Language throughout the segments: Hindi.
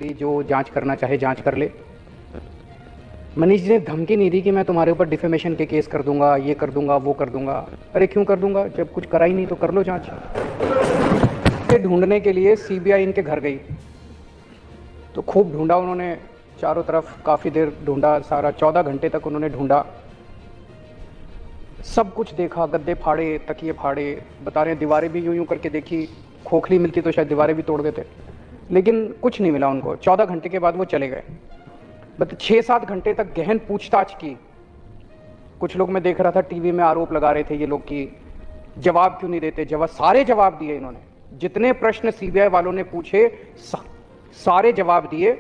ईडी जो जांच करना चाहे जांच कर ले। मनीष जी ने धमकी नहीं दी कि मैं तुम्हारे ऊपर डिफेमेशन के केस कर दूंगा, ये कर दूंगा, वो कर दूंगा। अरे क्यों कर दूंगा, जब कुछ करा ही नहीं तो कर लो जांच। से ढूंढने के लिए सीबीआई इनके घर गई तो खूब ढूंढा उन्होंने, चारों तरफ काफ़ी देर ढूंढा, सारा 14 घंटे तक उन्होंने ढूंढा, सब कुछ देखा, गद्दे फाड़े, तकिए फाड़े, बता रहे हैं दीवारें भी यूं यूं करके देखी, खोखली मिलती तो शायद दीवारें भी तोड़ देते, लेकिन कुछ नहीं मिला उनको। 14 घंटे के बाद वो चले गए। बट 6-7 घंटे तक गहन पूछताछ की। कुछ लोग मैं देख रहा था टीवी में आरोप लगा रहे थे ये लोग कि जवाब क्यों नहीं देते, सारे जवाब दिए इन्होंने, जितने प्रश्न सीबीआई वालों ने पूछे सारे जवाब दिए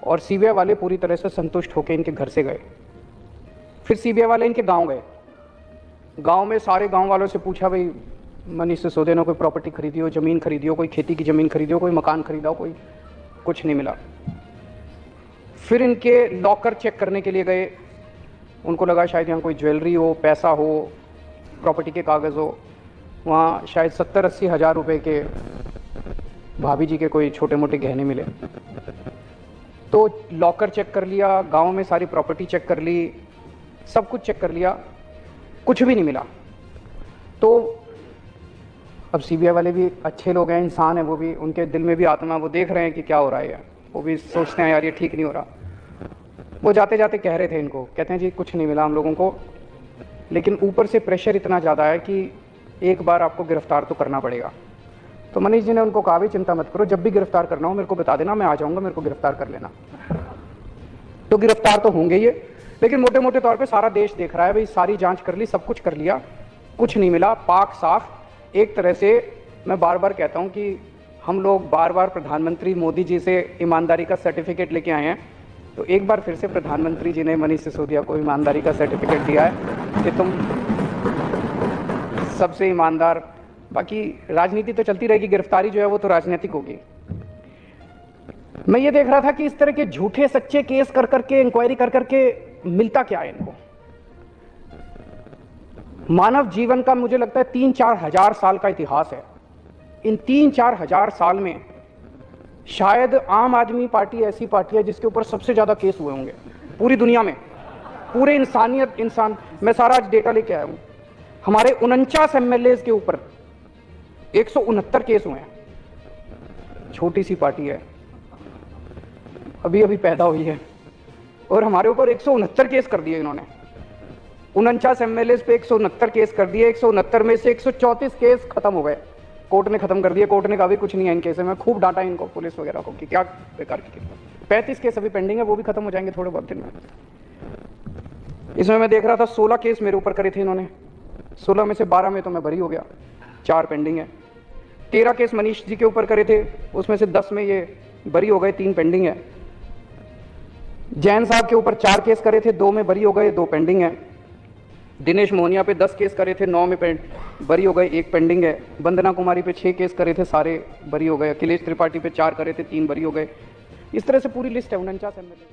और सीबीआई वाले पूरी तरह से संतुष्ट होकर इनके घर से गए। फिर सीबीआई वाले इनके गांव गए, गांव में सारे गांव वालों से पूछा, भाई मनीष सिसोदिया ने कोई प्रॉपर्टी खरीदी हो, ज़मीन खरीदी हो, कोई खेती की ज़मीन खरीदी हो, कोई मकान खरीदा हो, कोई, कुछ नहीं मिला। फिर इनके लॉकर चेक करने के लिए गए, उनको लगा शायद यहाँ कोई ज्वेलरी हो, पैसा हो, प्रॉपर्टी के कागज़ हो। वहाँ शायद 70-80 हज़ार रुपये के भाभी जी के कोई छोटे मोटे गहने मिले। तो लॉकर चेक कर लिया, गांव में सारी प्रॉपर्टी चेक कर ली, सब कुछ चेक कर लिया, कुछ भी नहीं मिला। तो अब सीबीआई वाले भी अच्छे लोग हैं, इंसान है वो भी, उनके दिल में भी आत्मा, वो देख रहे हैं कि क्या हो रहा है, वो भी सोचते हैं यार ये ठीक नहीं हो रहा। वो जाते जाते कह रहे थे इनको, कहते हैं जी कुछ नहीं मिला हम लोगों को, लेकिन ऊपर से प्रेशर इतना ज़्यादा है कि एक बार आपको गिरफ्तार तो करना पड़ेगा। तो मनीष जी ने उनको कहा भी चिंता मत करो, जब भी गिरफ्तार करना हो मेरे को बता देना, मैं आ जाऊँगा, मेरे को गिरफ्तार कर लेना। तो गिरफ्तार तो होंगे ये, लेकिन मोटे मोटे तौर पे सारा देश देख रहा है, भाई सारी जांच कर ली, सब कुछ कर लिया, कुछ नहीं मिला, पाक साफ। एक तरह से मैं बार बार कहता हूँ कि हम लोग बार बार प्रधानमंत्री मोदी जी से ईमानदारी का सर्टिफिकेट लेके आए हैं, तो एक बार फिर से प्रधानमंत्री जी ने मनीष सिसोदिया को ईमानदारी का सर्टिफिकेट दिया है कि तुम सबसे ईमानदार। बाकी राजनीति तो चलती रहेगी, गिरफ्तारी जो है वो तो राजनीतिक होगी। मैं ये देख रहा था कि इस तरह के झूठे सच्चे केस कर करके, इंक्वायरी कर करके मिलता क्या है इनको। मानव जीवन का मुझे लगता है 3-4 हजार साल का इतिहास है। इन 3-4 हजार साल में शायद आम आदमी पार्टी ऐसी पार्टी है जिसके ऊपर सबसे ज्यादा केस हुए होंगे पूरी दुनिया में, पूरे इंसान। मैं सारा आज डेटा लेके आया हूं, हमारे 49 एमएलए के ऊपर 169 केस हुए हैं। छोटी सी पार्टी है, अभी अभी पैदा हुई है, और हमारे ऊपर 169 केस कर दिए इन्होंने। 49 एमएलए पे 169 केस कर दिए, 169 में से 134 केस खत्म हो गए, कोर्ट ने खत्म कर दिया। कोर्ट ने कहा भी कुछ नहीं है इन केस में, खूब डांटा इनको पुलिस वगैरह को कि क्या बेकार की केस। 35 केस अभी पेंडिंग है, वो भी खत्म हो जाएंगे थोड़े बहुत दिन में। इसमें मैं देख रहा था 16 केस मेरे ऊपर करे थे इन्होंने, 16 में से 12 में तो मैं बरी हो गया, 4 पेंडिंग है। 13 केस मनीष जी के ऊपर करे थे, उसमें से 10 में ये बरी हो गए, 3 पेंडिंग है। जैन साहब के ऊपर 4 केस करे थे, 2 में बरी हो गए, 2 पेंडिंग है। दिनेश मोहनिया पे 10 केस करे थे, 9 में बरी हो गए, 1 पेंडिंग है। वंदना कुमारी पे 6 केस करे थे, सारे बरी हो गए। अखिलेश त्रिपाठी पे 4 करे थे, 3 बरी हो गए। इस तरह से पूरी लिस्ट है 49 एमएलए।